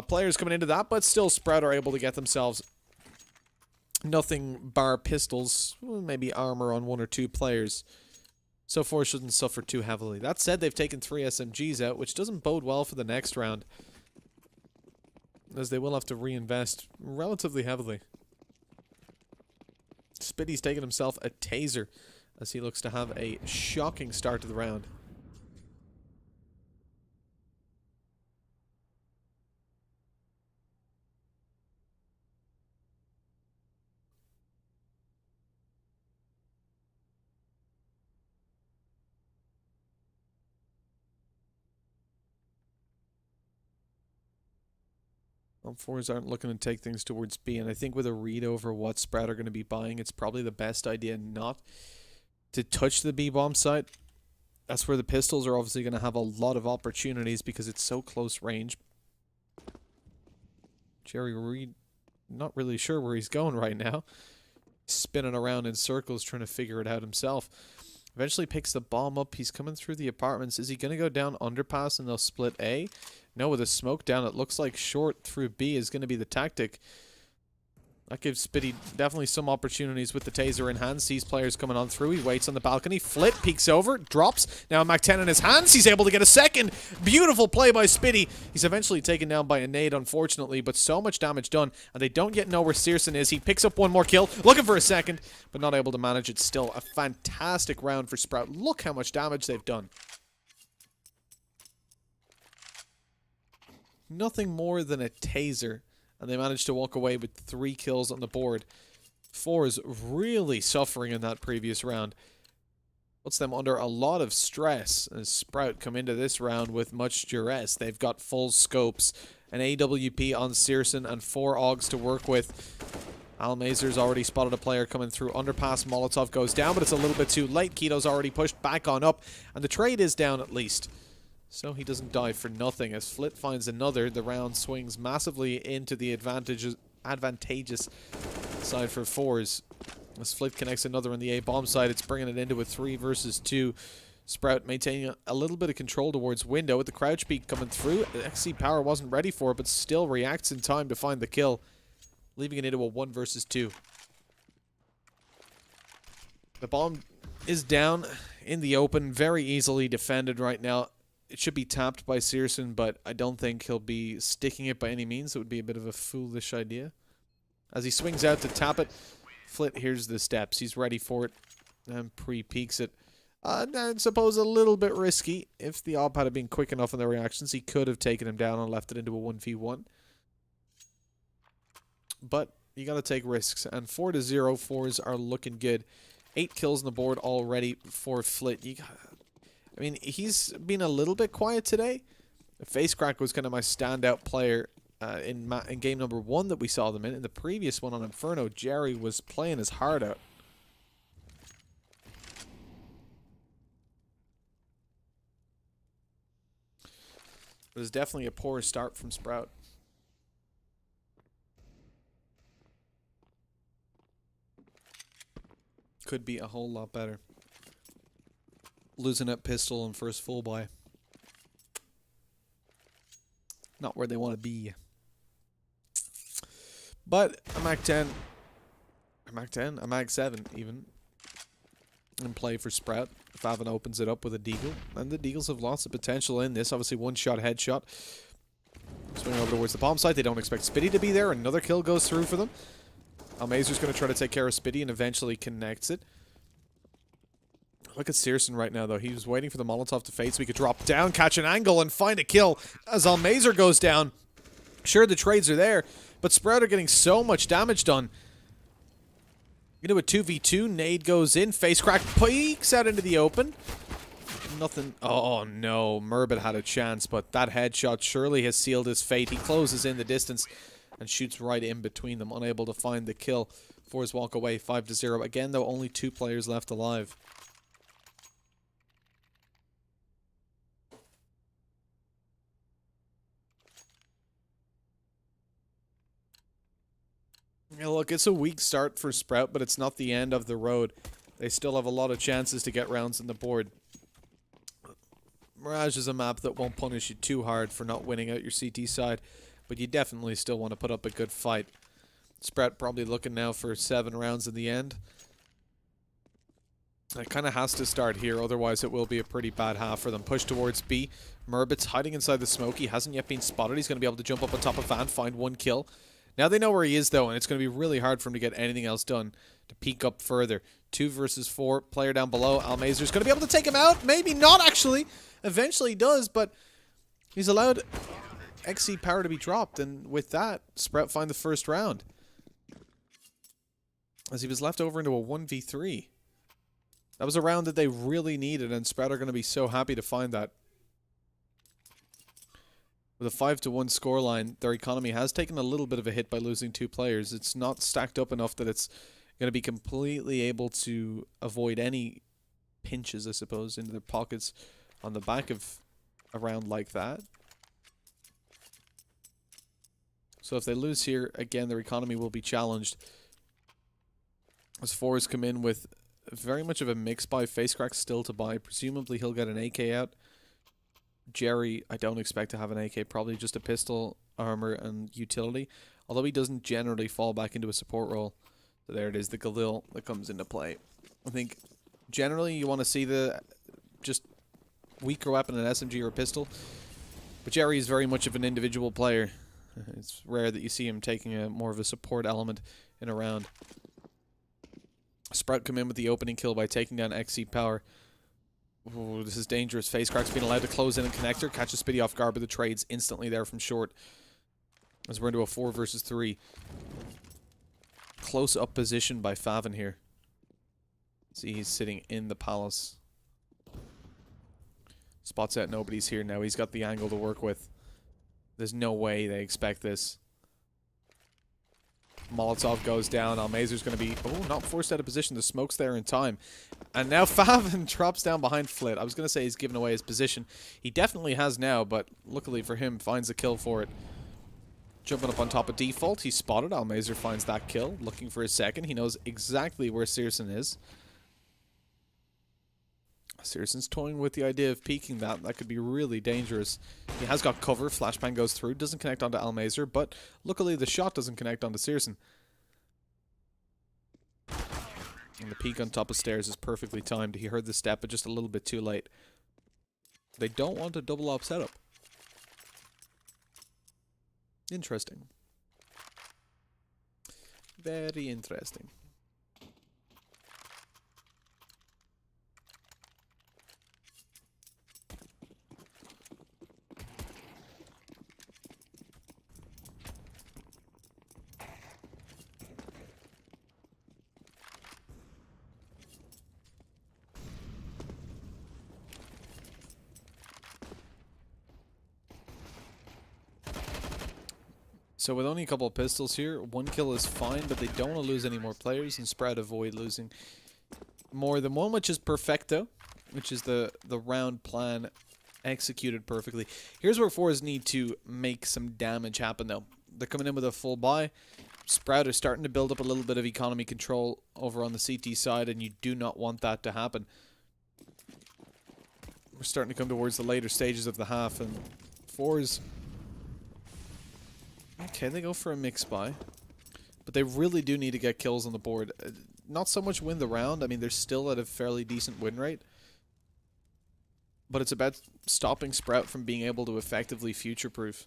players coming into that, but still Sprout are able to get themselves nothing bar pistols, maybe armor on 1 or 2 players. So Forze shouldn't suffer too heavily. That said, they've taken 3 SMGs out, which doesn't bode well for the next round, as they will have to reinvest relatively heavily. Spitty's taken himself a taser, as he looks to have a shocking start to the round. Forze aren't looking to take things towards B, and I think with a read over what Sprout are going to be buying, it's probably the best idea not to touch the B-bomb site. That's where the pistols are obviously going to have a lot of opportunities because it's so close range. Jerry Reed, not really sure where he's going right now. Spinning around in circles trying to figure it out himself. Eventually picks the bomb up. He's coming through the apartments. Is he going to go down underpass and they'll split A? No, with a smoke down, it looks like short through B is going to be the tactic. That gives Spitty definitely some opportunities with the taser in hand. Sees players coming on through. He waits on the balcony. Flit peeks over, drops. Now Mac 10 in his hands. He's able to get a second. Beautiful play by Spitty. He's eventually taken down by a nade, unfortunately, but so much damage done, and they don't yet know where Searson is. He picks up one more kill, looking for a second, but not able to manage it. Still a fantastic round for Sprout. Look how much damage they've done. Nothing more than a taser, and they managed to walk away with 3 kills on the board. Forze really suffering in that previous round. Puts them under a lot of stress as Sprout come into this round with much duress. They've got full scopes, an AWP on Searson, and 4 AUGs to work with. Almazer's already spotted a player coming through underpass. Molotov goes down, but it's a little bit too late. Keto's already pushed back on up, and the trade is down at least. So he doesn't die for nothing. As Flit finds another, the round swings massively into the advantageous side for Forze. As Flit connects another on the A-bomb side, it's bringing it into a 3 versus 2. Sprout maintaining a little bit of control towards window with the crouch peek coming through. XC Power wasn't ready for it, but still reacts in time to find the kill, leaving it into a 1 versus 2. The bomb is down in the open, very easily defended right now. It should be tapped by Searson, but I don't think he'll be sticking it by any means. It would be a bit of a foolish idea. As he swings out to tap it, Flit hears the steps. He's ready for it and pre-peeks it. I suppose a little bit risky. If the op had been quick enough in their reactions, he could have taken him down and left it into a 1v1. But you got to take risks. And 4-0, Forze are looking good. 8 kills on the board already for Flit. I mean, he's been a little bit quiet today. Facecrack was kind of my standout player in game number 1 that we saw them in. In the previous one on Inferno, Jerry was playing his heart out. It was definitely a poor start from Sprout. Could be a whole lot better. Losing that pistol and first full buy. Not where they want to be. But a Mac 10. A Mag 7 even. In play for Sprout. Favin opens it up with a deagle. And the deagles have lots of potential in this. Obviously 1-shot headshot. Swinging over towards the bomb site. They don't expect Spitty to be there. Another kill goes through for them. Almazer's going to try to take care of Spitty and eventually connects it. Look at Searson right now, though. He was waiting for the Molotov to fade so he could drop down, catch an angle, and find a kill as Almazer goes down. Sure, the trades are there, but Sprout are getting so much damage done. Into a 2v2, nade goes in, Facecrack peeks out into the open. Nothing. Oh, no. Murbit had a chance, but that headshot surely has sealed his fate. He closes in the distance and shoots right in between them, unable to find the kill. Forze walk away 5-0. Again, though, only 2 players left alive. Yeah, look, it's a weak start for Sprout, but it's not the end of the road. They still have a lot of chances to get rounds on the board. Mirage is a map that won't punish you too hard for not winning out your CT side. but you definitely still want to put up a good fight. Sprat probably looking now for 7 rounds in the end. It kind of has to start here, otherwise it will be a pretty bad half for them. Push towards B. Murbit's hiding inside the smoke. He hasn't yet been spotted. He's going to be able to jump up on top of Van, find 1 kill. Now they know where he is, though, and it's going to be really hard for him to get anything else done to peek up further. 2 versus 4. Player down below. Almazer's going to be able to take him out. Maybe not, actually. Eventually he does, but he's allowed XC power to be dropped, and with that, Sprout find the first round. As he was left over into a 1v3. That was a round that they really needed, and Sprout are going to be so happy to find that. With a 5-1 scoreline, their economy has taken a little bit of a hit by losing 2 players. It's not stacked up enough that it's going to be completely able to avoid any pinches, I suppose, into their pockets on the back of a round like that. So if they lose here, again, their economy will be challenged. As Forze come in with very much of a mix buy. Facecrack still to buy. Presumably he'll get an AK out. Jerry, I don't expect to have an AK. Probably just a pistol, armor, and utility. Although he doesn't generally fall back into a support role. So there it is, the Galil that comes into play. I think generally you want to see the just weaker weapon, an SMG or a pistol. But Jerry is very much of an individual player. It's rare that you see him taking a more of a support element in a round. Sprout come in with the opening kill by taking down XC Power. Ooh, this is dangerous. Facecrack's been allowed to close in and connector. Catches Spitty off guard, but the trades instantly there from short. As we're into a 4 versus 3. Close up position by Favin here. See, he's sitting in the palace. Spots out nobody's here now. He's got the angle to work with. There's no way they expect this. Molotov goes down. Almazer's going to be, not forced out of position. The smoke's there in time. And now Favin drops down behind Flit. I was going to say he's given away his position. He definitely has now, but luckily for him, finds a kill for it. Jumping up on top of default. He's spotted. Almazer finds that kill. Looking for his second. He knows exactly where Searson is. Searson's toying with the idea of peeking that. That could be really dangerous. He has got cover. Flashbang goes through. Doesn't connect onto Almazer, but luckily the shot doesn't connect onto Searson. And the peek on top of stairs is perfectly timed. He heard the step, but just a little bit too late. They don't want a double op setup. Interesting. Very interesting. So with only a couple of pistols here, 1 kill is fine, but they don't want to lose any more players, and Sprout avoid losing more than 1, which is perfecto, which is the round plan executed perfectly. Here's where Forze need to make some damage happen, though. They're coming in with a full buy. Sprout are starting to build up a little bit of economy control over on the CT side, and you do not want that to happen. We're starting to come towards the later stages of the half, and Forze... Okay, they go for a mix buy. But they really do need to get kills on the board. Not so much win the round. I mean, they're still at a fairly decent win rate. But it's about stopping Sprout from being able to effectively future-proof.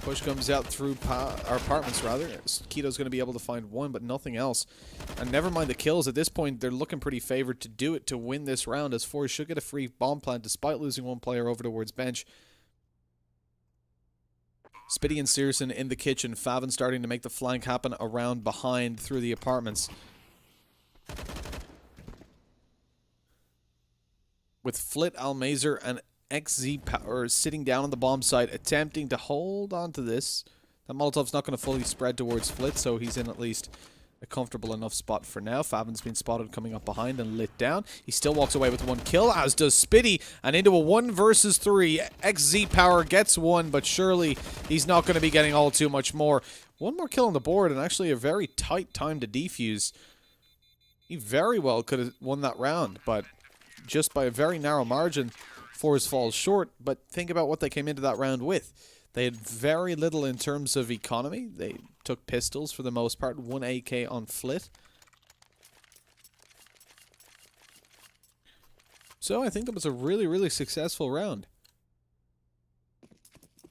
Push comes out through our apartments, rather. Keto's going to be able to find 1, but nothing else. And never mind the kills. At this point, they're looking pretty favored to do it to win this round, as Forze should get a free bomb plant despite losing 1 player over towards bench. Spitty and Searson in the kitchen. Favin starting to make the flank happen around behind through the apartments. With Flit, Almazer, and XZ Power sitting down on the bomb site, attempting to hold on to this. That Molotov's not going to fully spread towards Flit, so he's in at least a comfortable enough spot for now. Favin's been spotted coming up behind and lit down. He still walks away with 1 kill, as does Spitty, and into a 1 versus 3. XZ Power gets 1, but surely he's not going to be getting all too much more. 1 more kill on the board, and actually a very tight time to defuse. He very well could have won that round, but just by a very narrow margin, Forze falls short. But think about what they came into that round with. They had very little in terms of economy. They took pistols for the most part, 1 AK on flit. So I think that was a really, really successful round.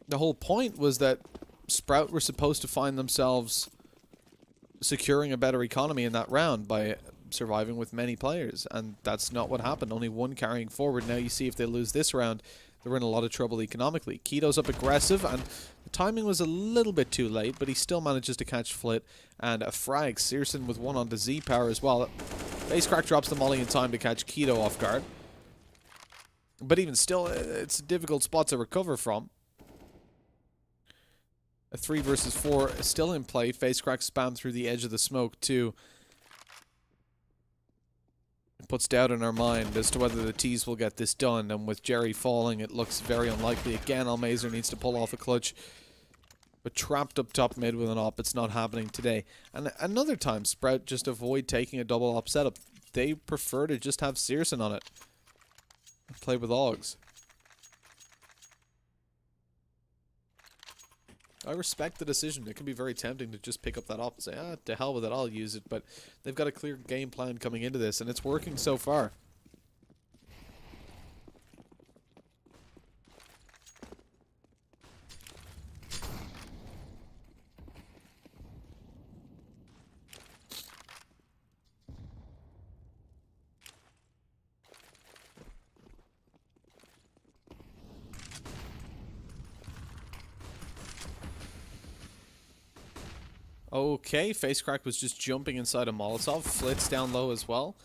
The whole point was that Sprout were supposed to find themselves securing a better economy in that round by surviving with many players, and that's not what happened. Only one carrying forward. Now you see if they lose this round, they're in a lot of trouble economically. Keto's up aggressive, and the timing was a little bit too late, but he still manages to catch Flit and a frag. Searson with one onto Z power as well. Facecrack drops the molly in time to catch Keto off guard, but even still, it's a difficult spot to recover from. A 3 versus 4 is still in play. Facecrack spam through the edge of the smoke too. It puts doubt in our mind as to whether the T's will get this done, and with Jerry falling, it looks very unlikely. Again, Almazer needs to pull off a clutch, but trapped up top mid with an op. It's not happening today. And another time, Sprout just avoid taking a double op setup. They prefer to just have Searson on it. Play with Augs. I respect the decision. It can be very tempting to just pick up that op and say, ah, to hell with it, I'll use it. But they've got a clear game plan coming into this, and it's working so far. Okay, Facecrack was just jumping inside a Molotov. Flit's down low as well.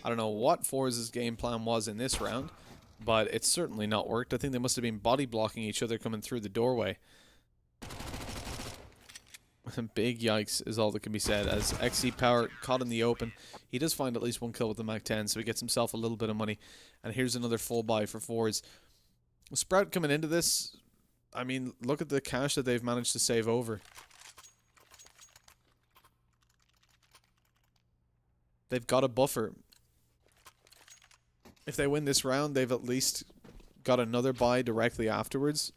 I don't know what Forze's game plan was in this round, but it's certainly not worked. I think they must have been body blocking each other coming through the doorway. Big yikes is all that can be said, as XC Power caught in the open. He does find at least one kill with the Mac-10, so he gets himself a little bit of money. And here's another full buy for Forze. Sprout coming into this, I mean, look at the cash that they've managed to save over. They've got a buffer. If they win this round, they've at least got another buy directly afterwards.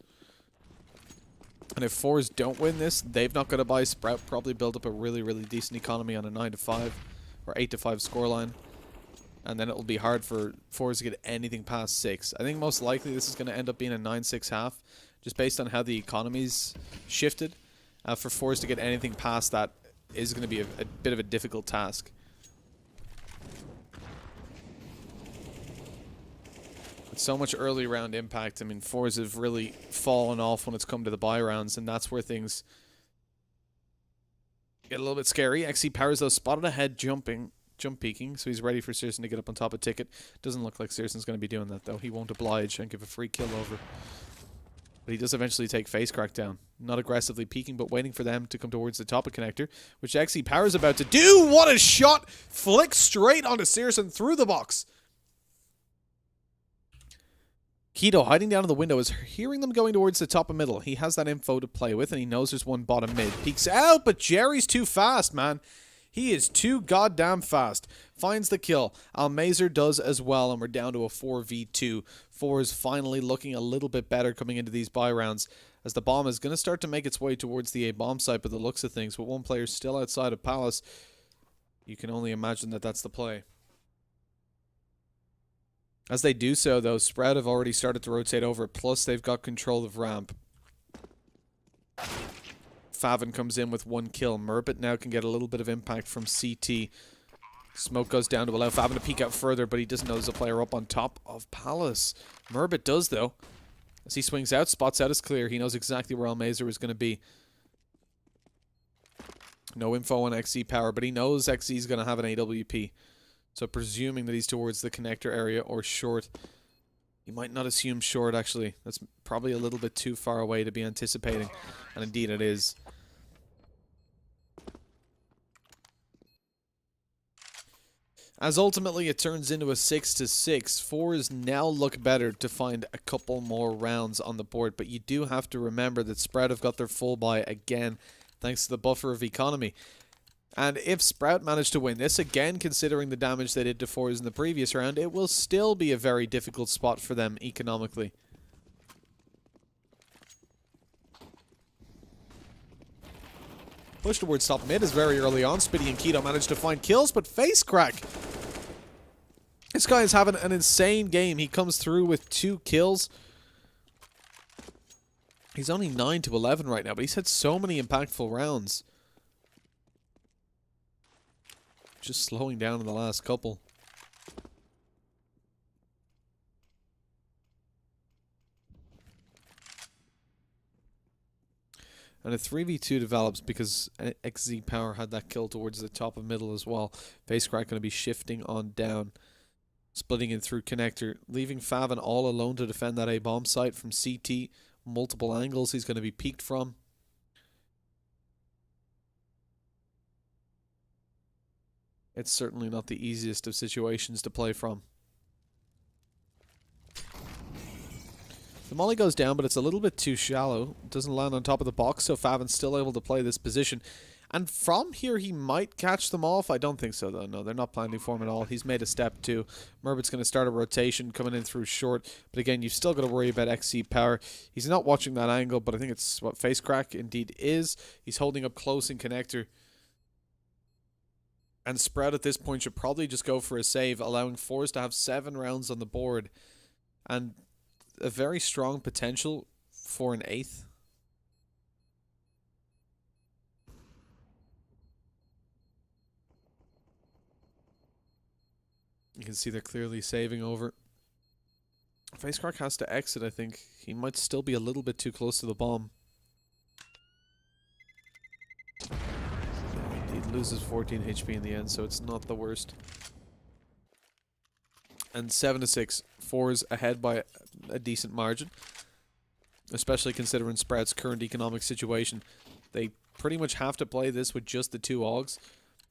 And if Forze don't win this, they've not got to buy. Sprout probably build up a really, really decent economy on a 9-5 or 8-5 scoreline. And then it'll be hard for Forze to get anything past 6. I think most likely this is going to end up being a 9-6 half, just based on how the economy's shifted. For Forze to get anything past that is going to be a bit of a difficult task. With so much early round impact, I mean, Forze have really fallen off when it's come to the buy rounds, and that's where things get a little bit scary. XC Powers, though, spotted ahead jump peeking, so he's ready for Searson to get up on top of Ticket. Doesn't look like Searson's going to be doing that, though. He won't oblige and give a free kill over. But he does eventually take Facecrack down. Not aggressively peeking, but waiting for them to come towards the top of Connector, which XC Power's about to do. What a shot! Flick straight onto Searson through the box. Keto, hiding down in the window, is hearing them going towards the top of middle. He has that info to play with, and he knows there's one bottom mid. Peeks out, but Jerry's too fast, man. He is too goddamn fast. Finds the kill. Almazer does as well, and we're down to a 4v2. 4 is finally looking a little bit better coming into these buy rounds, as the bomb is going to start to make its way towards the A-bomb site by the looks of things, but one player still outside of Palace. You can only imagine that that's the play. As they do so, though, Sprout have already started to rotate over, plus they've got control of ramp. Favin comes in with 1 kill. Murbit now can get a little bit of impact from CT. Smoke goes down to allow Favin to peek out further, but he doesn't know there's a player up on top of Palace. Murbit does, though. As he swings out, spots out is clear. He knows exactly where Almazer is going to be. No info on XC Power, but he knows XC is going to have an AWP. So presuming that he's towards the connector area or short. You might not assume short, actually. That's probably a little bit too far away to be anticipating. And indeed it is. As ultimately it turns into a 6-6, Forze now look better to find a couple more rounds on the board. But you do have to remember that Sprout have got their full buy again, thanks to the buffer of economy. And if Sprout managed to win this, again, considering the damage they did to Forze in the previous round, it will still be a very difficult spot for them economically. Push towards top mid is very early on. Spitty and Keto managed to find kills, but face crack. This guy is having an insane game. He comes through with 2 kills. He's only 9 to 11 right now, but he's had so many impactful rounds. Just slowing down in the last couple. And a 3v2 develops because XZ Power had that kill towards the top of middle as well. Facecrack going to be shifting on down. Splitting in through connector. Leaving Favin all alone to defend that A-bomb site from CT. Multiple angles he's going to be peeked from. It's certainly not the easiest of situations to play from. The molly goes down, but it's a little bit too shallow. It doesn't land on top of the box, so Favin's still able to play this position. And from here, he might catch them off. I don't think so, though. No, they're not planning for him at all. He's made a step, too. Murbit's going to start a rotation coming in through short. But again, you've still got to worry about XC Power. He's not watching that angle, but I think it's what Facecrack indeed is. He's holding up close in connector. And Sprout at this point should probably just go for a save, allowing Forze to have 7 rounds on the board. And a very strong potential for an 8th. You can see they're clearly saving over. Facecrack has to exit, I think. He might still be a little bit too close to the bomb. He loses 14 HP in the end, so it's not the worst. And 7-6. Forze ahead by a decent margin. Especially considering Sprout's current economic situation. They pretty much have to play this with just the 2 Augs.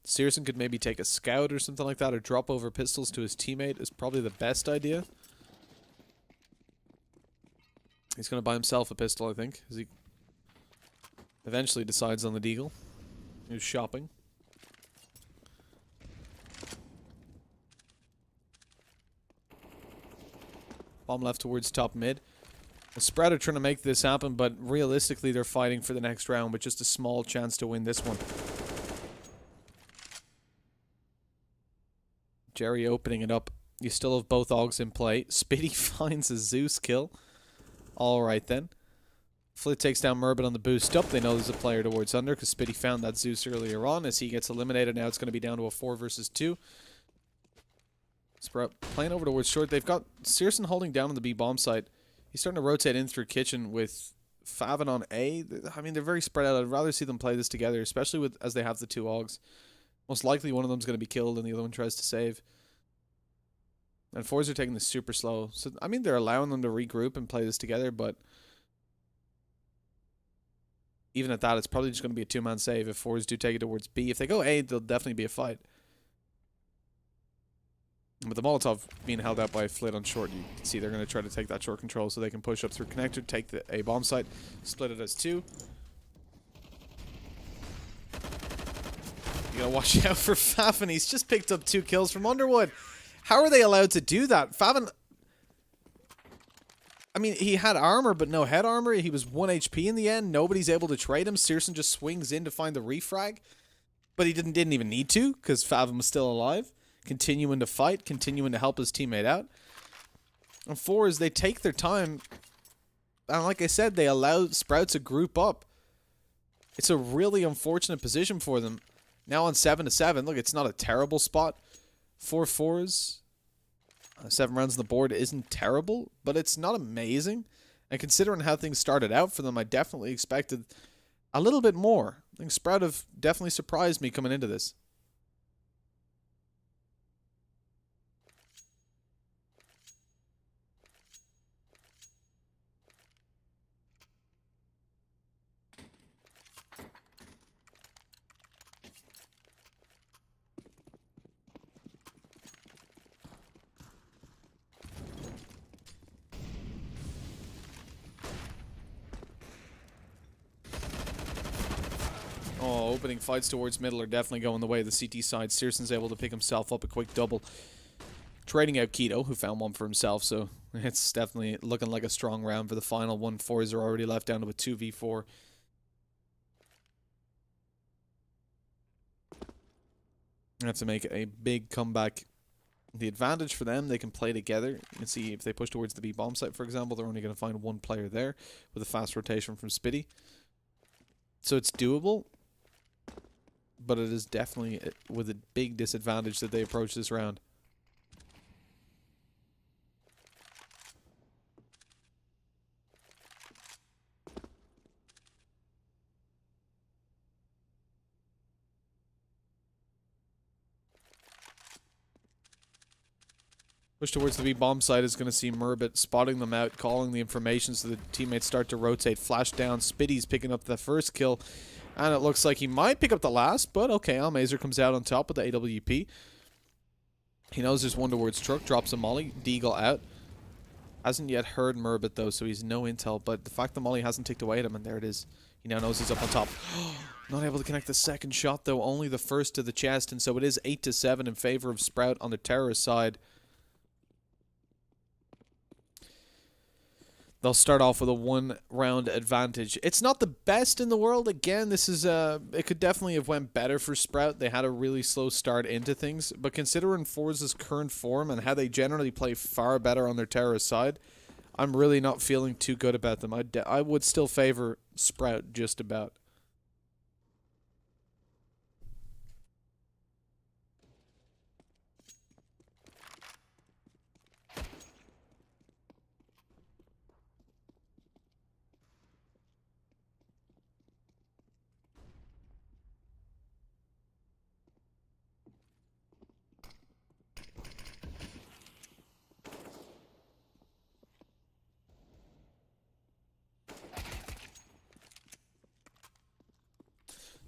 Searson could maybe take a scout or something like that, or drop over pistols to his teammate is probably the best idea. He's going to buy himself a pistol, I think, as he eventually decides on the deagle. He's shopping. Bomb left towards top mid. The Sprout are trying to make this happen, but realistically they're fighting for the next round with just a small chance to win this one. Jerry opening it up. You still have both Augs in play. Spitty finds a Zeus kill. Alright then. Flit takes down Murbit on the boost up. They know there's a player towards under because Spitty found that Zeus earlier on. As he gets eliminated, now it's going to be down to a 4 versus 2. Sprout playing over towards short. They've got Searson holding down on the B bomb site. He's starting to rotate in through kitchen with Favin on A. I mean, they're very spread out. I'd rather see them play this together, especially with as they have the 2 Augs. Most likely one of them's going to be killed and the other one tries to save. And Forze are taking this super slow. So, I mean, they're allowing them to regroup and play this together, but even at that, it's probably just going to be a 2-man save if Forze do take it towards B. If they go A, there'll definitely be a fight. But the Molotov being held out by Flit on short, you can see they're going to try to take that short control so they can push up through connector, take the A bomb site, split it as 2. You gotta watch out for Favin. He's just picked up 2 kills from Underwood. How are they allowed to do that? Favin, I mean, he had armor, but no head armor. He was 1 HP in the end. Nobody's able to trade him. Searson just swings in to find the refrag. But he didn't even need to, because Favin was still alive. Continuing to fight, continuing to help his teammate out. And Forze, they take their time. And like I said, they allow Sprout to group up. It's a really unfortunate position for them. Now on 7-7, look, it's not a terrible spot for Forze. 7 rounds on the board isn't terrible, but it's not amazing. And considering how things started out for them, I definitely expected a little bit more. I think Sprout have definitely surprised me coming into this. Oh, opening fights towards middle are definitely going the way of the CT side. Searson's able to pick himself up a quick double. Trading out Keto, who found one for himself, so it's definitely looking like a strong round for the final one. Forze are already left down to a 2v4. They have to make a big comeback. The advantage for them, they can play together. You can see if they push towards the B bomb site, for example, they're only going to find one player there with a fast rotation from Spitty. So it's doable, but it is definitely with a big disadvantage that they approach this round. Push towards the B bomb site is going to see Murbit spotting them out, calling the information so the teammates start to rotate. Flash down. Spitty's picking up the first kill, and it looks like he might pick up the last, but okay, Almazer comes out on top with the AWP. He knows there's one towards truck, drops a molly, Deagle out. Hasn't yet heard Murbit though, so he's no intel, but the fact the molly hasn't ticked away at him, and there it is. He now knows he's up on top. Not able to connect the second shot though, only the first to the chest, and so it is 8-7 in favor of Sprout on the terrorist side. They'll start off with a 1-round advantage. It's not the best in the world. Again, this is it could definitely have went better for Sprout. They had a really slow start into things, but considering Forze's current form and how they generally play far better on their terrorist side, I'm really not feeling too good about them. I would still favor Sprout just about.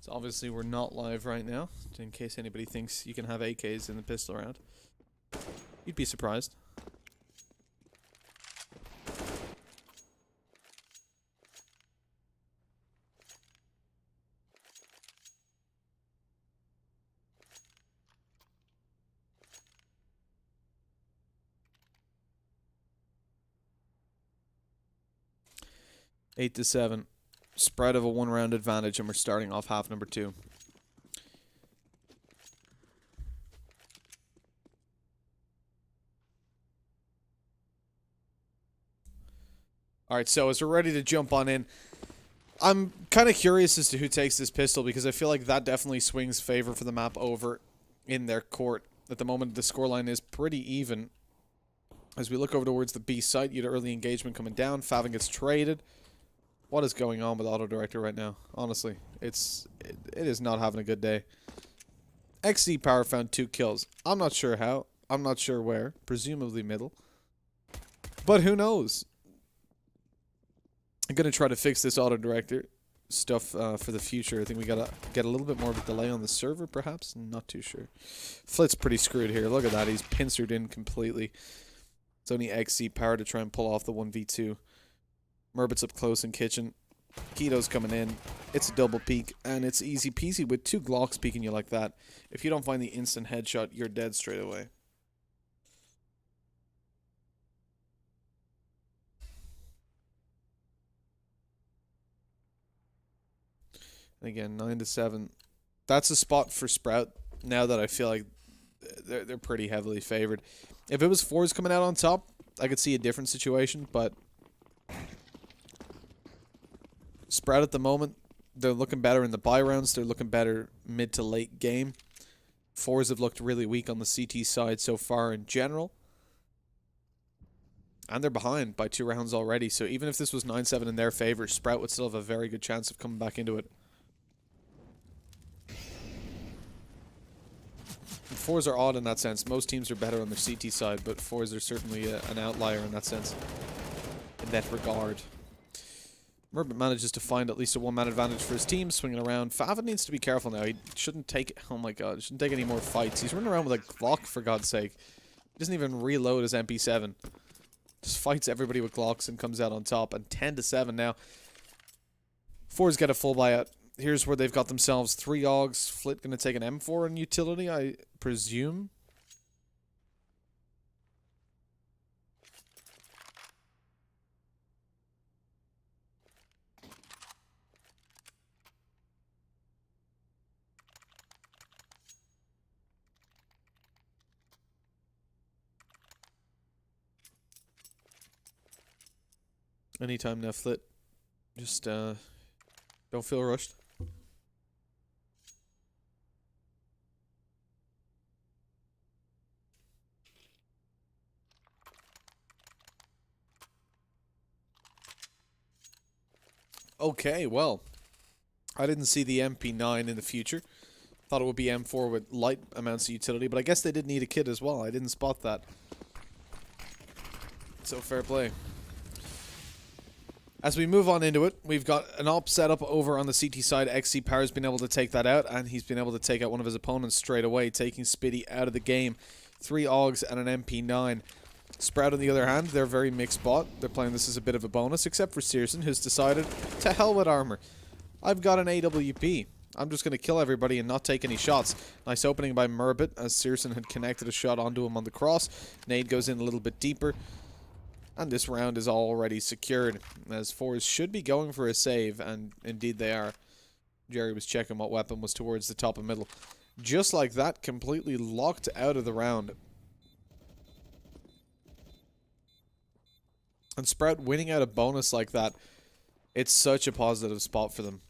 So obviously we're not live right now, in case anybody thinks you can have AKs in the pistol round. You'd be surprised. Eight to 7. Spread of a 1-round advantage, and we're starting off half number 2. Alright, so as we're ready to jump on in, I'm kind of curious as to who takes this pistol, because I feel like that definitely swings favor for the map over in their court. At the moment, the scoreline is pretty even. As we look over towards the B site, you had early engagement coming down. Favin gets traded. What is going on with Auto Director right now? Honestly, it is not having a good day. XZ Power found 2 kills. I'm not sure how. I'm not sure where. Presumably middle. But who knows? I'm going to try to fix this Auto Director stuff for the future. I think we got to get a little bit more of a delay on the server, perhaps. Not too sure. Flit's pretty screwed here. Look at that. He's pincered in completely. It's only XZ Power to try and pull off the 1v2. Murbit's up close in kitchen. Keto's coming in. It's a double peek, and it's easy peasy with 2 Glocks peeking you like that. If you don't find the instant headshot, you're dead straight away. And again, 9 to 7. That's a spot for Sprout now that I feel like they're pretty heavily favored. If it was Forze coming out on top, I could see a different situation, but Sprout at the moment, they're looking better in the buy rounds. They're looking better mid to late game. Forze have looked really weak on the CT side so far in general. And they're behind by 2 rounds already. So even if this was 9-7 in their favor, Sprout would still have a very good chance of coming back into it. And Forze are odd in that sense. Most teams are better on the CT side, but Forze are certainly an outlier in that sense. In that regard. Murbit manages to find at least a 1-man advantage for his team, swinging around. Favin needs to be careful now. He shouldn't take... Oh my god, he shouldn't take any more fights. He's running around with a Glock, for God's sake. He doesn't even reload his MP7. Just fights everybody with Glocks and comes out on top. And 10 to 7 now. Forze get a full buyout. here's where they've got themselves 3 Augs. Flit going to take an M4 in utility, I presume. Anytime now, Flit. Just, don't feel rushed. Okay, well, I didn't see the MP9 in the future. Thought it would be M4 with light amounts of utility, but I guess they did need a kit as well. I didn't spot that. So fair play. As we move on into it, we've got an op set up over on the CT side. XC Power's been able to take that out, and he's been able to take out one of his opponents straight away, taking Spitty out of the game. 3 Augs and an MP9. Sprout, on the other hand, they're very mixed bot. They're playing this as a bit of a bonus, except for Searson, who's decided, to hell with armor. I've got an AWP. I'm just going to kill everybody and not take any shots. Nice opening by Murbit, as Searson had connected a shot onto him on the cross. Nade goes in a little bit deeper. And this round is already secured, as Forze should be going for a save, and indeed they are. Jerry was checking what weapon was towards the top and middle. Just like that, completely locked out of the round. And Sprout winning out a bonus like that, it's such a positive spot for them.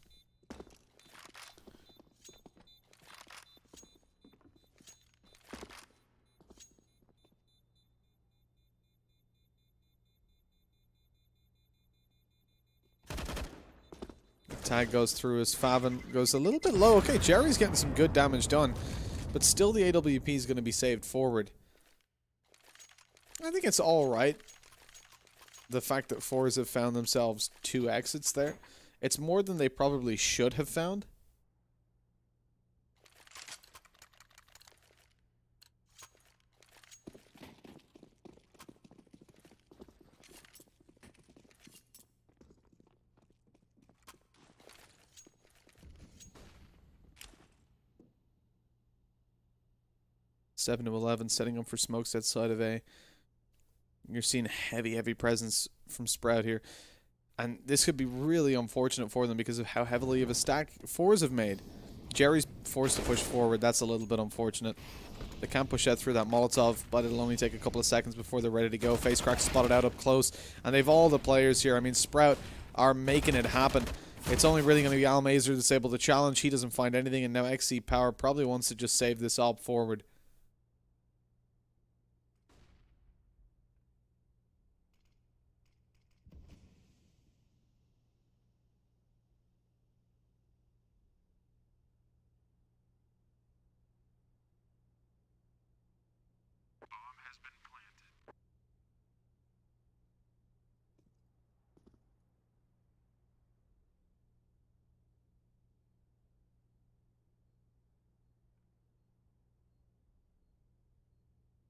Tag goes through as Favin goes a little bit low. Okay, Jerry's getting some good damage done, but still the AWP is going to be saved forward. I think it's alright. The fact that Forze have found themselves 2 exits there. It's more than they probably should have found. Seven to 11, setting up for smokes outside of A. You're seeing heavy presence from Sprout here. And this could be really unfortunate for them because of how heavily of a stack Forze have made. Jerry's forced to push forward. That's a little bit unfortunate. They can't push out through that Molotov, but it'll only take a couple of seconds before they're ready to go. Face crack spotted out up close. And they've all the players here. I mean, Sprout are making it happen. It's only really going to be Almazer that's able to challenge. He doesn't find anything, and now XC Power probably wants to just save this op forward.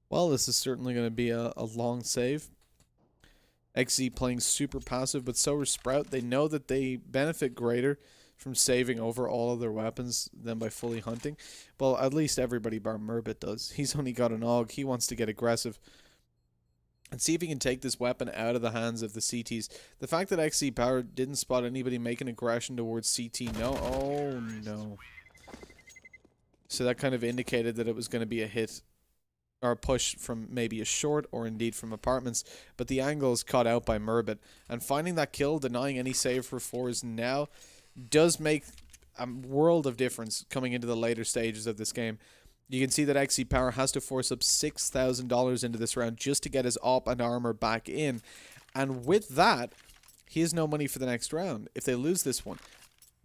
Well, this is certainly going to be a long save. XZ playing super passive, but so are Sprout. They know that they benefit greater from saving over all of their weapons than by fully hunting. Well, at least everybody bar Murbit does. He's only got an AUG. He wants to get aggressive and see if he can take this weapon out of the hands of the CTs. The fact that XC Power didn't spot anybody making aggression towards CT, no. Oh, no. So that kind of indicated that it was going to be a hit or a push from maybe a short or indeed from apartments, but the angle is caught out by Murbit, and finding that kill, denying any save for Forze now, does make a world of difference coming into the later stages of this game. You can see that XC Power has to force up $6,000 into this round just to get his op and armor back in, and with that, he has no money for the next round if they lose this one.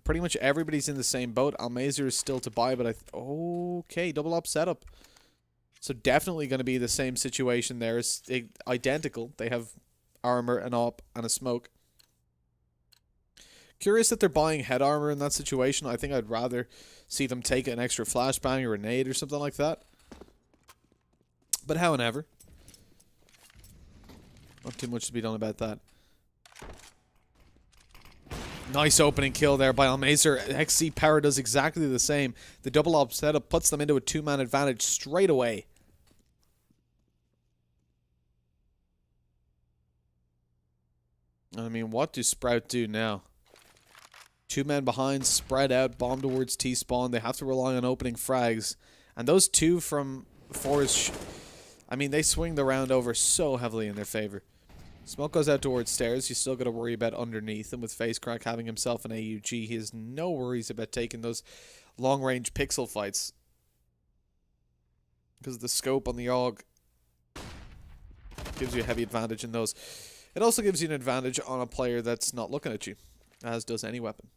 Pretty much everybody's in the same boat. Almazer is still to buy, but okay, double op setup. So definitely going to be the same situation there. It's identical. They have armor, an op, and a smoke. Curious that they're buying head armor in that situation. I think I'd rather see them take an extra flashbang or a nade or something like that. But however, not too much to be done about that. Nice opening kill there by Almazer. XC Power does exactly the same. The double op setup puts them into a 2-man advantage straight away. I mean, what do Sprout do now? 2 men behind, spread out, bomb towards T-spawn. They have to rely on opening frags. And those 2 from Forze, I mean, they swing the round over so heavily in their favor. Smoke goes out towards stairs. You still got to worry about underneath. And with FaceCrack having himself an AUG, he has no worries about taking those long-range pixel fights. Because the scope on the AUG gives you a heavy advantage in those. It also gives you an advantage on a player that's not looking at you, as does any weapon.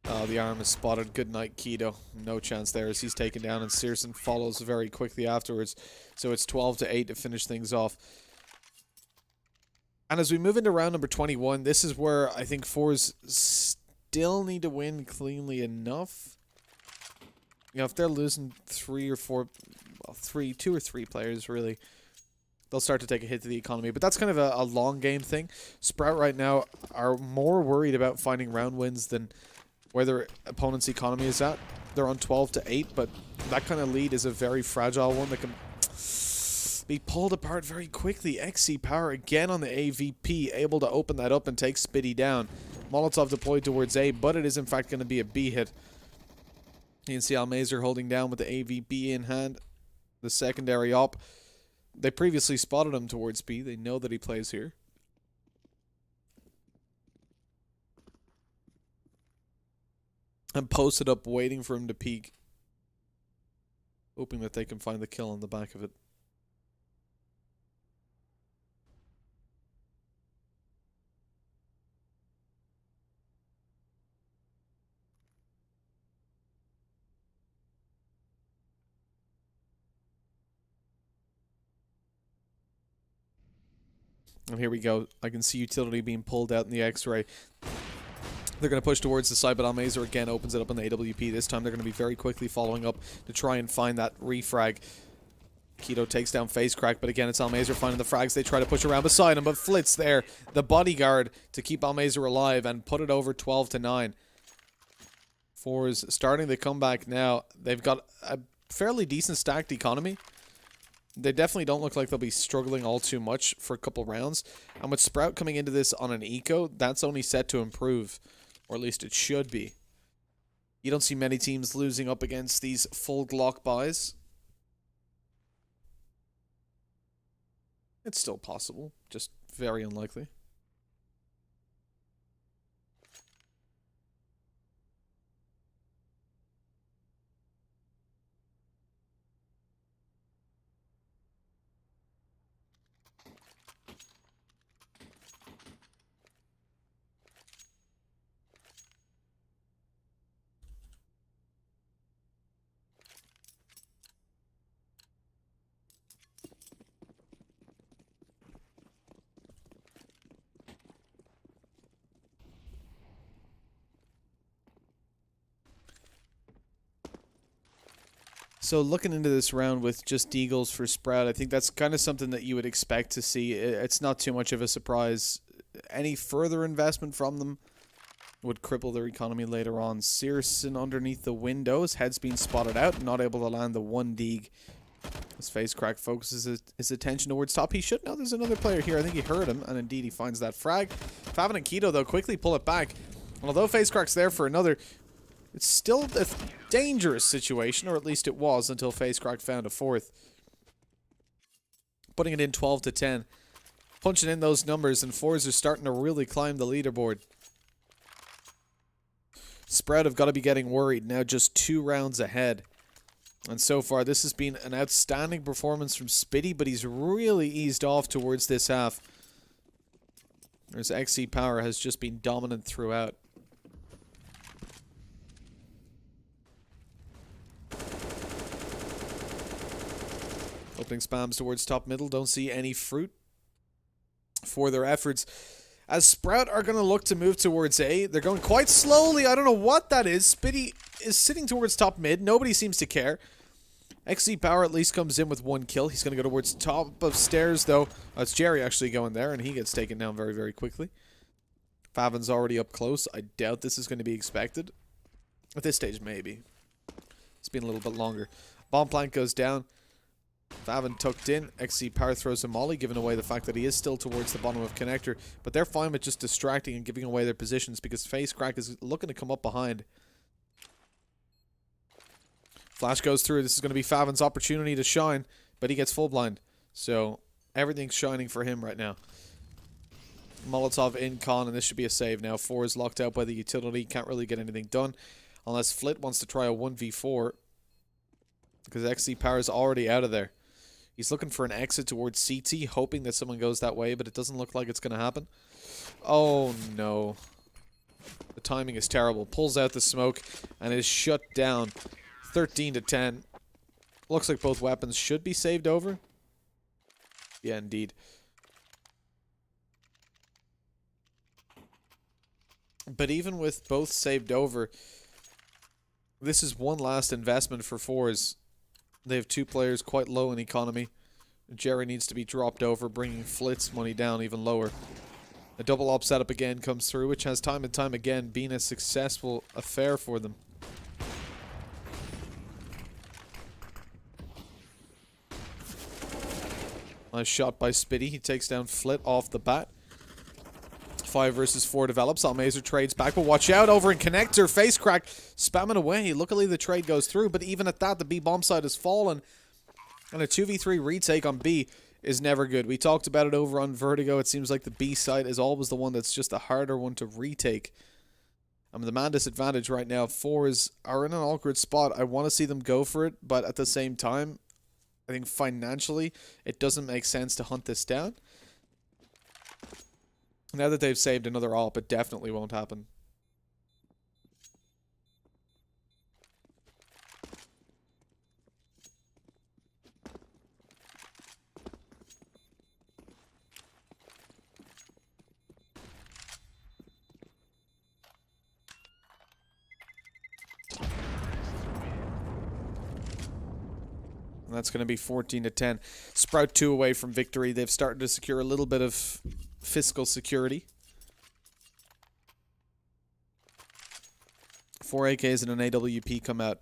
Oh, the arm is spotted. Good night, Keto. No chance there as he's taken down, and Searson follows very quickly afterwards. So it's 12-8 to finish things off. And as we move into round number 21, this is where I think Forze still need to win cleanly enough. You know, if they're losing 3 or 4, well, 2 or 3 players, really, they'll start to take a hit to the economy. But that's kind of a long game thing. Sprout right now are more worried about finding round wins than where their opponent's economy is at. They're on 12-8, but that kind of lead is a very fragile one that can be pulled apart very quickly. XC Power again on the AVP, able to open that up and take Spitty down. Molotov deployed towards A, but it is in fact going to be a B hit. You can see Almazer holding down with the AVP in hand. The secondary op. They previously spotted him towards B. They know that he plays here. And posted up waiting for him to peek. Hoping that they can find the kill on the back of it. And here we go. I can see utility being pulled out in the X-ray. They're going to push towards the side, but Almazer again opens it up on the AWP. This time they're going to be very quickly following up to try and find that refrag. Keto takes down FaceCrack, but again it's Almazer finding the frags. They try to push around beside him, but Flitz there, the bodyguard, to keep Almazer alive and put it over 12-9. Forze starting the comeback now. They've got a fairly decent stacked economy. They definitely don't look like they'll be struggling all too much for a couple rounds. And with Sprout coming into this on an eco, that's only set to improve. Or at least it should be. You don't see many teams losing up against these full Glock buys. It's still possible, just very unlikely. So looking into this round with just Deagles for Sprout, I think that's kind of something that you would expect to see. It's not too much of a surprise. Any further investment from them would cripple their economy later on. Searson underneath the windows, head's being spotted out, not able to land the one Deag. His FaceCrack focuses his attention towards top. He should know there's another player here. I think he heard him, and indeed he finds that frag. Favin and Keto, though, quickly pull it back. And although FaceCrack's there for another, it's still a dangerous situation, or at least it was until FaceCrack found a fourth. Putting it in 12-10. Punching in those numbers, and Forze are starting to really climb the leaderboard. Sprout have got to be getting worried now, just 2 rounds ahead. And so far, this has been an outstanding performance from Spitty, but he's really eased off towards this half. Whereas XC Power has just been dominant throughout. Opening spams towards top middle. Don't see any fruit for their efforts. As Sprout are going to look to move towards A. They're going quite slowly. I don't know what that is. Spitty is sitting towards top mid. Nobody seems to care. XC Power at least comes in with 1 kill. He's going to go towards top of stairs, though. It's Jerry actually going there, and he gets taken down very, very quickly. Favin's already up close. I doubt this is going to be expected. At this stage, maybe. It's been a little bit longer. Bomb plant goes down. Favin tucked in. XC Power throws a molly, giving away the fact that he is still towards the bottom of connector. But they're fine with just distracting and giving away their positions because Face Crack is looking to come up behind. Flash goes through. This is going to be Favin's opportunity to shine, but he gets full blind. So everything's shining for him right now. Molotov in con, and this should be a save now. 4 is locked out by the utility. Can't really get anything done unless Flit wants to try a 1v4 because XC Power is already out of there. He's looking for an exit towards CT, hoping that someone goes that way, but it doesn't look like it's going to happen. Oh, no. The timing is terrible. Pulls out the smoke and is shut down. 13 to 10. Looks like both weapons should be saved over. Yeah, indeed. But even with both saved over, this is one last investment for Forze. They have 2 players quite low in economy. Jerry needs to be dropped over, bringing Flit's money down even lower. A double op setup again comes through, which has time and time again been a successful affair for them. Nice shot by Spitty. He takes down Flit off the bat. 5 versus 4 develops. Almazer trades back, but watch out over in connector. Face Crack spamming away. Luckily the trade goes through, but even at that, the B bomb side has fallen. And a 2v3 retake on B is never good. We talked about it over on Vertigo. It seems like the B side is always the one that's just a harder one to retake. I mean, the man disadvantage right now. 4s are in an awkward spot. I want to see them go for it, but at the same time, I think financially, it doesn't make sense to hunt this down. Now that they've saved another op, it definitely won't happen. And that's going to be 14 to 10. Sprout 2 away from victory. They've started to secure a little bit of fiscal security. 4 AKs and an AWP come out.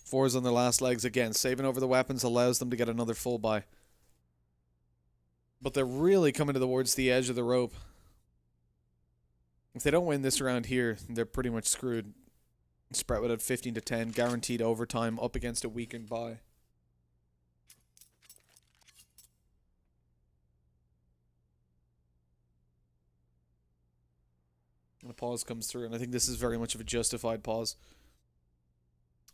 4's on their last legs again. Saving over the weapons allows them to get another full buy. But they're really coming towards the edge of the rope. If they don't win this round here, they're pretty much screwed. Sprout would have 15 to 10, guaranteed overtime up against a weakened buy. And a pause comes through, and I think this is very much of a justified pause.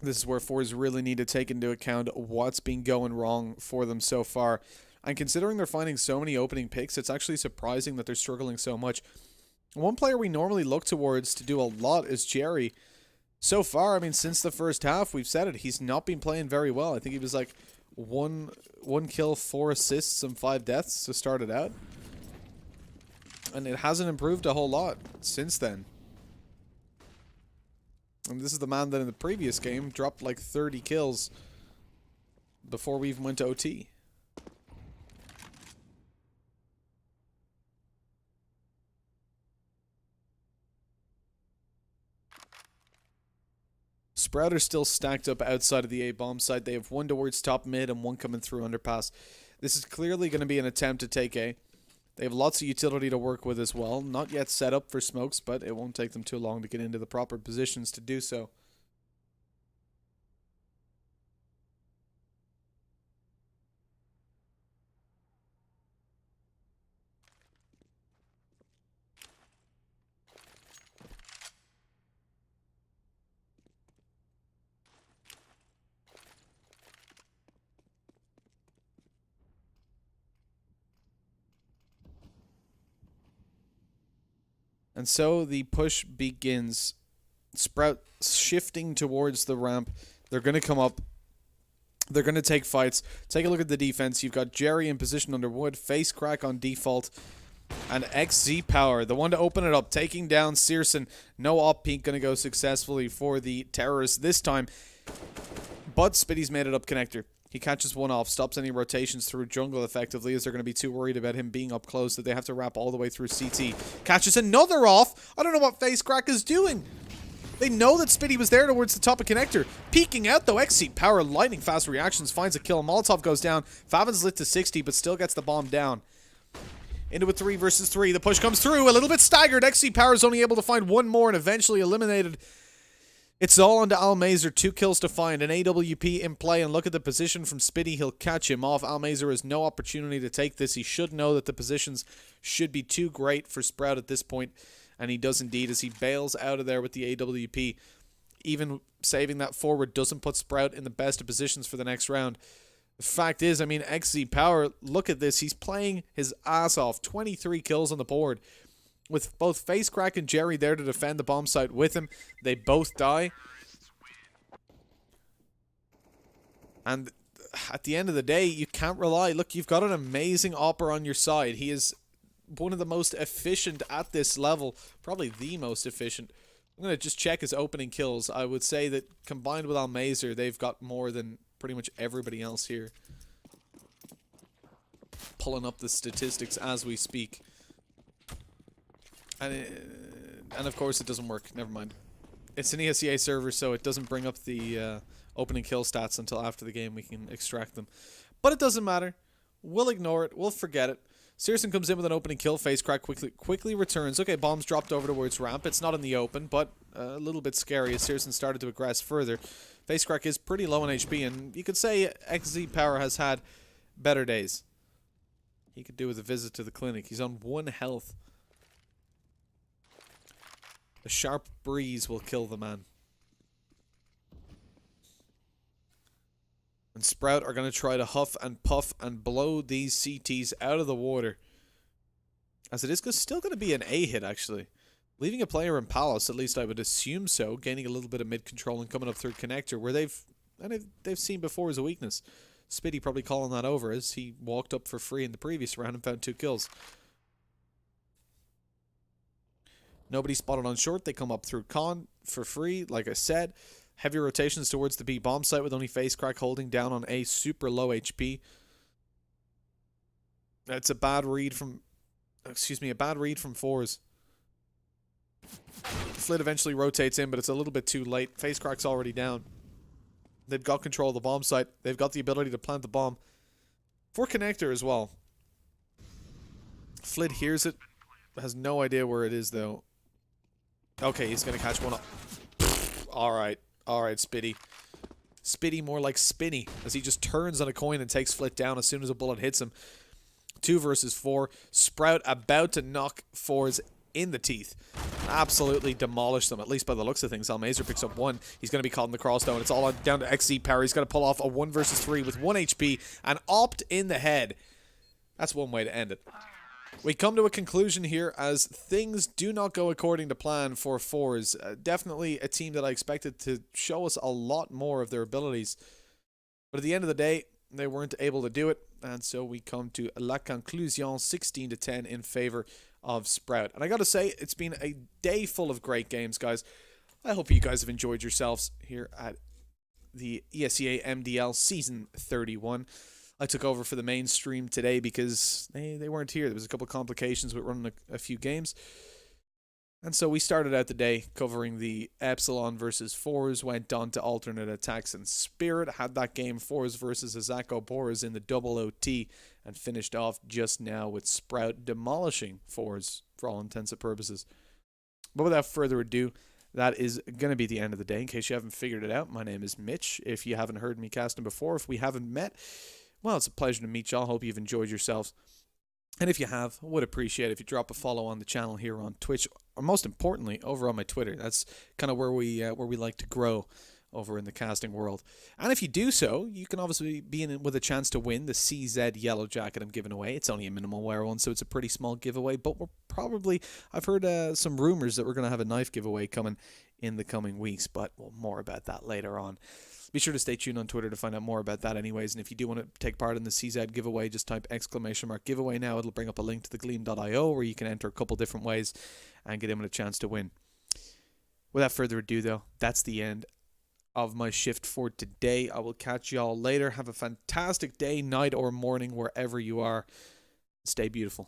This is where Forze really need to take into account what's been going wrong for them so far. And considering they're finding so many opening picks, it's actually surprising that they're struggling so much. One player we normally look towards to do a lot is Jerry. So far, I mean, since the first half, we've said it, he's not been playing very well. I think he was like one kill, 4 assists, and 5 deaths to start it out. And it hasn't improved a whole lot since then. And this is the man that in the previous game dropped like 30 kills before we even went to OT. Sprout are still stacked up outside of the A-bomb side. They have 1 towards top mid and 1 coming through underpass. This is clearly going to be an attempt to take A. They have lots of utility to work with as well. Not yet set up for smokes, but it won't take them too long to get into the proper positions to do so. And so the push begins. Sprout shifting towards the ramp. They're going to come up. They're going to take fights. Take a look at the defense. You've got Jerry in position under wood. Face Crack on default. And XZ Power, the one to open it up. Taking down Searson. No op peek going to go successfully for the terrorists this time. But Spitty's made it up connector. He catches one off, stops any rotations through jungle effectively, as they're going to be too worried about him being up close that they have to wrap all the way through CT. Catches another off. I don't know what FaceCrack is doing. They know that Spitty was there towards the top of connector. Peeking out though, XC Power, lightning fast reactions, finds a kill. Molotov goes down. Favin's lit to 60, but still gets the bomb down. Into a 3 versus 3. The push comes through, a little bit staggered. XC Power is only able to find one more and eventually eliminated. It's all onto Almazer, 2 kills to find, an AWP in play, and look at the position from Spitty, he'll catch him off. Almazer has no opportunity to take this. He should know that the positions should be too great for Sprout at this point, and he does indeed as he bails out of there with the AWP. Even saving that forward doesn't put Sprout in the best of positions for the next round. The fact is, I mean, XZ Power, look at this, he's playing his ass off, 23 kills on the board. With both FaceCrack and Jerry there to defend the bomb site with him, they both die. And at the end of the day, you can't rely. Look, you've got an amazing Opper on your side. He is one of the most efficient at this level. Probably the most efficient. I'm going to just check his opening kills. I would say that combined with Almazer, they've got more than pretty much everybody else here. Pulling up the statistics as we speak. And of course it doesn't work. Never mind. It's an Esea server, so it doesn't bring up the opening kill stats until after the game we can extract them. But it doesn't matter. We'll ignore it. We'll forget it. Searson comes in with an opening kill. FaceCrack quickly returns. Okay, bombs dropped over towards ramp. It's not in the open, but a little bit scary as Searson started to aggress further. FaceCrack is pretty low on HP, and you could say XZ Power has had better days. He could do with a visit to the clinic. He's on 1 health. A sharp breeze will kill the man. And Sprout are going to try to huff and puff and blow these CTs out of the water. As it is still going to be an A hit, actually. Leaving a player in Palace, at least I would assume so, gaining a little bit of mid control and coming up through connector, where they've seen before as a weakness. Spitty probably calling that over as he walked up for free in the previous round and found 2 kills. Nobody spotted on short. They come up through con for free, like I said. Heavy rotations towards the B bomb site with only FaceCrack holding down on A, super low HP. That's a bad read from, a bad read from Forze. Flit eventually rotates in, but it's a little bit too late. FaceCrack's already down. They've got control of the bomb site. They've got the ability to plant the bomb. For connector as well. Flit hears it. Has no idea where it is, though. Okay, he's going to catch one up. Alright. Alright, Spitty. Spitty more like Spinny, as he just turns on a coin and takes Flit down as soon as a bullet hits him. 2 versus 4. Sprout about to knock Forze in the teeth. Absolutely demolish them, at least by the looks of things. Almazer picks up 1. He's going to be caught in the cross, though, and it's all down to XZ Power. He's got to pull off a 1 versus 3 with 1 HP and opt in the head. That's one way to end it. We come to a conclusion here as things do not go according to plan for Forze. Definitely a team that I expected to show us a lot more of their abilities. But at the end of the day, they weren't able to do it. And so we come to la conclusion, 16-10 in favor of Sprout. And I got to say, it's been a day full of great games, guys. I hope you guys have enjoyed yourselves here at the Esea MDL Season 31. I took over for the mainstream today because they weren't here. There was a couple of complications with running a few games. And so we started out the day covering the Epsilon versus Forze, went on to alternate attacks and Spirit, had that game Forze versus Azako Boris in the double OT, and finished off just now with Sprout demolishing Forze for all intents and purposes. But without further ado, that is going to be the end of the day. In case you haven't figured it out, my name is Mitch. If you haven't heard me casting before, if we haven't met, well, it's a pleasure to meet y'all. Hope you've enjoyed yourselves. And if you have, I would appreciate it if you drop a follow on the channel here on Twitch, or most importantly, over on my Twitter. That's kind of where we like to grow over in the casting world. And if you do so, you can obviously be in with a chance to win the CZ yellow jacket I'm giving away. It's only a minimal wear one, so it's a pretty small giveaway. But I've heard some rumors that we're going to have a knife giveaway coming in the coming weeks. But well, more about that later on. Be sure to stay tuned on Twitter to find out more about that anyways. And if you do want to take part in the CZ giveaway, just type !giveaway now. It'll bring up a link to the gleam.io where you can enter a couple different ways and get in with a chance to win. Without further ado, though, that's the end of my shift for today. I will catch y'all later. Have a fantastic day, night, or morning, wherever you are. Stay beautiful.